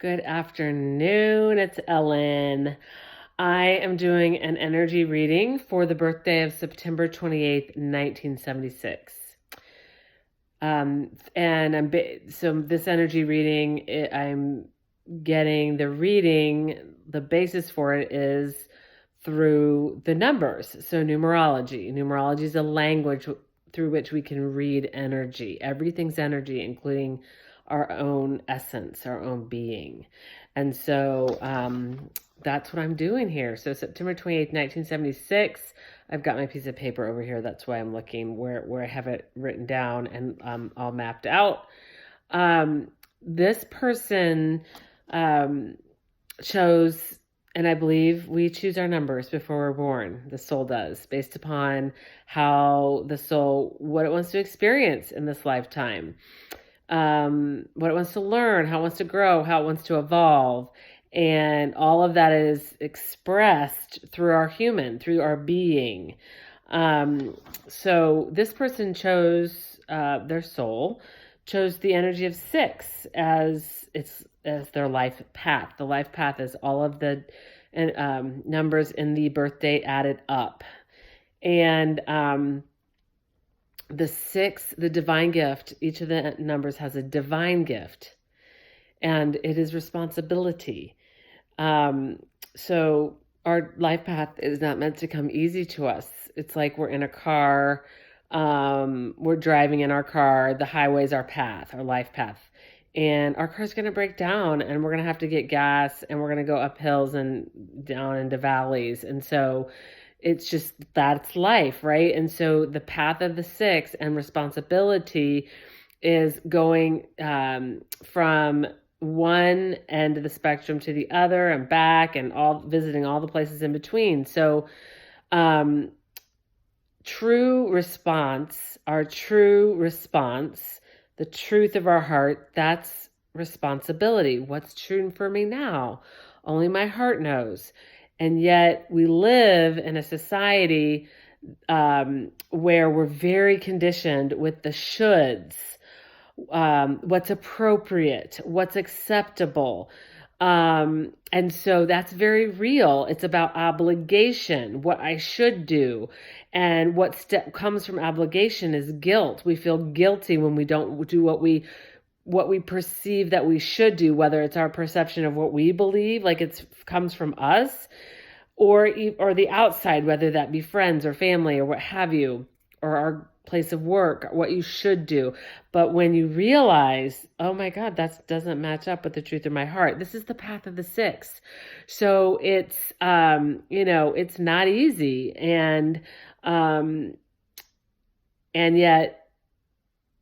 Good afternoon. It's Ellen. I am doing an energy reading for the birthday of September 28th, 1976. So this energy reading, I'm getting the reading, the basis for it is through the numbers. So numerology. Numerology is a language through which we can read energy. Everything's energy, including our own essence, our own being. And so that's what I'm doing here. So September 28th, 1976, I've got my piece of paper over here. That's why I'm looking where I have it written down and all mapped out. This person chose, and I believe we choose our numbers before we're born. The soul does, based upon how the soul, what it wants to experience in this lifetime, what it wants to learn, how it wants to grow, how it wants to evolve. And all of that is expressed through our human, through our being. So this person chose, their soul chose the energy of 6 as their life path. The life path is all of the numbers in the birthday added up. And the 6, the divine gift, each of the numbers has a divine gift, and it is responsibility. So our life path is not meant to come easy to us. It's like we're in a car, we're driving in our car, the highway is our path, our life path. And our car's going to break down and we're going to have to get gas and we're going to go up hills and down into valleys. And so it's just, that's life, right? And so the path of the 6 and responsibility is going from one end of the spectrum to the other and back and visiting all the places in between. So true response, our true response, the truth of our heart, that's responsibility. What's true for me now? Only my heart knows. And yet we live in a society where we're very conditioned with the shoulds, what's appropriate, what's acceptable. And so that's very real. It's about obligation, what I should do. And what comes from obligation is guilt. We feel guilty when we don't do what we perceive that we should do, whether it's our perception of what we believe, like it comes from us, or the outside, whether that be friends or family or what have you, or our place of work, what you should do. But when you realize, oh my God, that doesn't match up with the truth of my heart. This is the path of the 6. So it's, it's not easy. And yet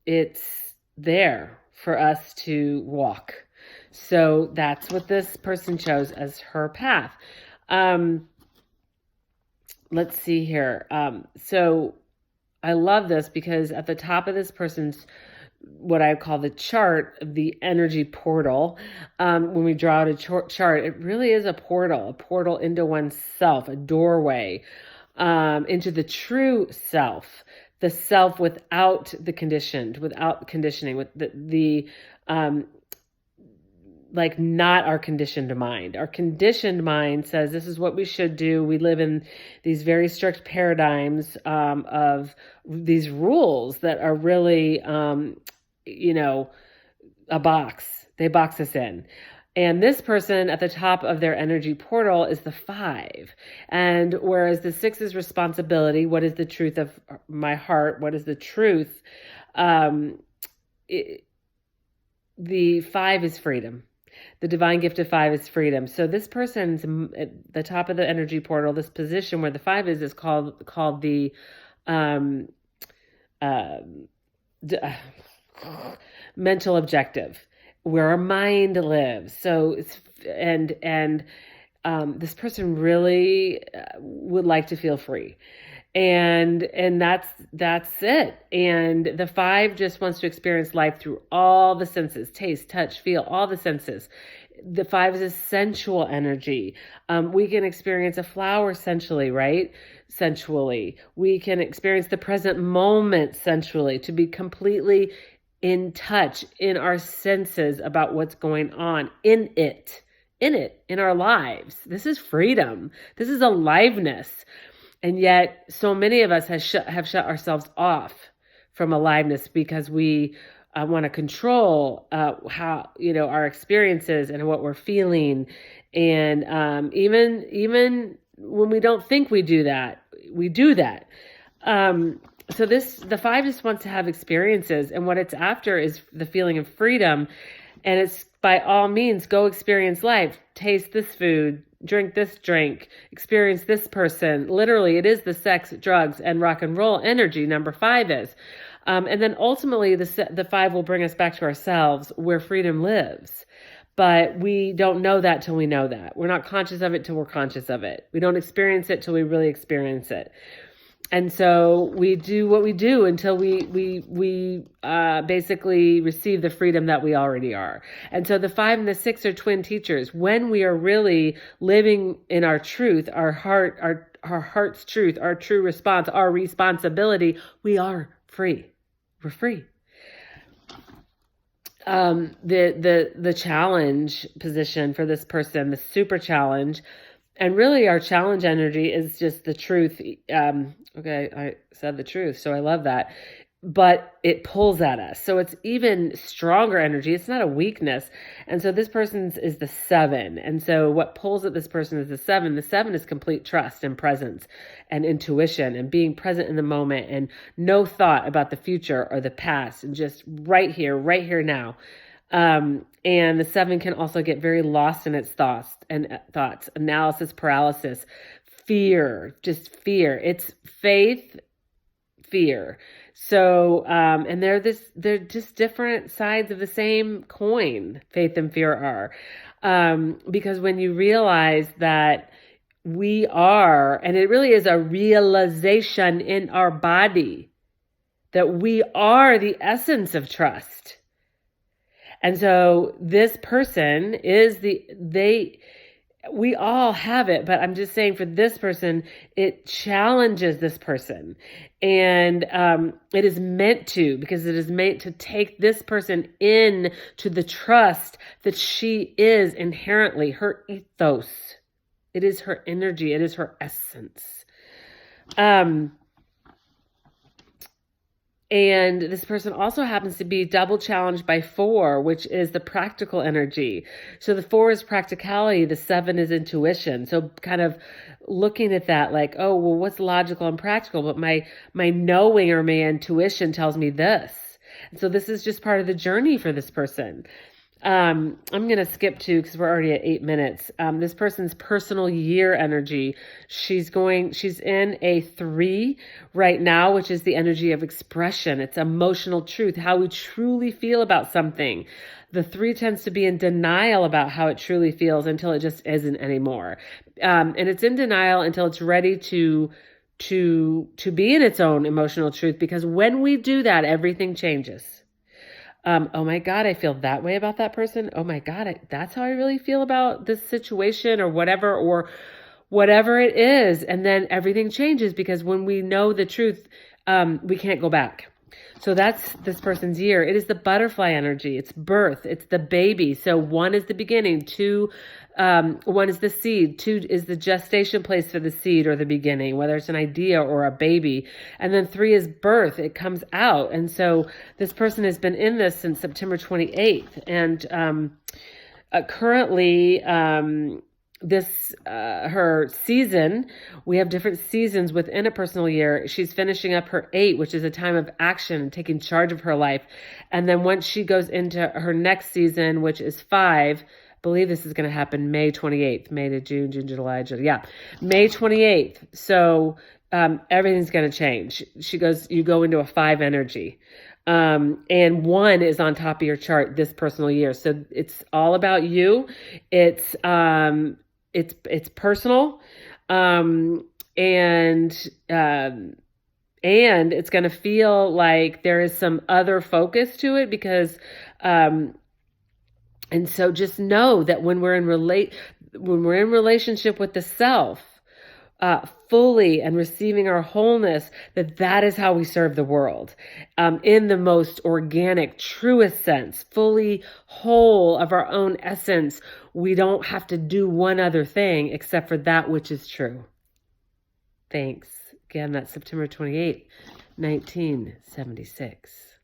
it's there for us to walk. So that's what this person chose as her path. Let's see here. So I love this because at the top of this person's, what I call the chart, the energy portal, when we draw out a chart, it really is a portal into oneself, a doorway into the true self, the self without the conditioned, without conditioning, with the like not our conditioned mind. Our conditioned mind says this is what we should do. We live in these very strict paradigms of these rules that are really, a box. They box us in. And this person at the top of their energy portal is the 5. And whereas the 6 is responsibility, what is the truth of my heart? What is the truth? The 5 is freedom. The divine gift of 5 is freedom. So this person's at the top of the energy portal, this position where the 5 is called the mental objective, where our mind lives. So it's this person really would like to feel free. And that's it. And the 5 just wants to experience life through all the senses: taste, touch, feel, all the senses. The 5 is a sensual energy. We can experience a flower sensually, right? Sensually. We can experience the present moment sensually, to be completely in touch, in our senses about what's going on in our lives. This is freedom. This is aliveness. And yet so many of us have shut ourselves off from aliveness because we want to control how, our experiences and what we're feeling. And even when we don't think we do that, we do that. So the 5 just wants to have experiences, and what it's after is the feeling of freedom. And it's by all means, go experience life, taste this food, drink this drink, experience this person. Literally, it is the sex, drugs, and rock and roll energy. Number 5 is. And then ultimately, the 5 will bring us back to ourselves where freedom lives. But we don't know that till we know that. We're not conscious of it till we're conscious of it. We don't experience it till we really experience it. And so we do what we do until we basically receive the freedom that we already are. And so the 5 and the 6 are twin teachers. When we are really living in our truth, our heart's truth, our true response, our responsibility, we are free. We're free. The challenge position for this person, the super challenge, and really our challenge energy is just the truth. Okay, I said the truth, so I love that. But it pulls at us. So it's even stronger energy. It's not a weakness. And so this person's is the 7. And so what pulls at this person is the 7. The 7 is complete trust and presence and intuition and being present in the moment and no thought about the future or the past and just right here now. And the 7 can also get very lost in its thoughts, analysis paralysis, fear, just fear. It's faith, fear. So, and they're just different sides of the same coin, faith and fear are. Because when you realize that we are, and it really is a realization in our body that we are the essence of trust. And so this person is we all have it, but I'm just saying for this person, it challenges this person. And it is meant to, because it is meant to take this person in to the trust that she is inherently, her ethos. It is her energy. It is her essence. And this person also happens to be double challenged by 4, which is the practical energy. So the 4 is practicality. The 7 is intuition. So kind of looking at that like, oh, well, what's logical and practical? But my knowing or my intuition tells me this. And so this is just part of the journey for this person. I'm going to skip to, because we're already at 8 minutes. This person's personal year energy. She's in a 3 right now, which is the energy of expression. It's emotional truth, how we truly feel about something. The 3 tends to be in denial about how it truly feels until it just isn't anymore. And it's in denial until it's ready to be in its own emotional truth, because when we do that, everything changes. Oh my God, I feel that way about that person. Oh my God, that's how I really feel about this situation or whatever it is. And then everything changes, because when we know the truth, we can't go back. So that's this person's year. It is the butterfly energy. It's birth. It's the baby. So 1 is the beginning. 2, 1 is the seed. 2 is the gestation place for the seed or the beginning, whether it's an idea or a baby. And then 3 is birth. It comes out. And so this person has been in this since September 28th. And currently, her season, we have different seasons within a personal year. She's finishing up her 8, which is a time of action and taking charge of her life. And then once she goes into her next season, which is 5, I believe this is going to happen May 28th, May to June, June to July, yeah, May 28th. So everything's going to change. You go into a 5 energy. And 1 is on top of your chart this personal year. So it's all about you. It's personal. And it's going to feel like there is some other focus to it, because, and so just know that when we're in relationship with the self, fully and receiving our wholeness, that is how we serve the world, in the most organic, truest sense, fully whole of our own essence. We don't have to do one other thing except for that which is true. Thanks. Again, that's September 28, 1976.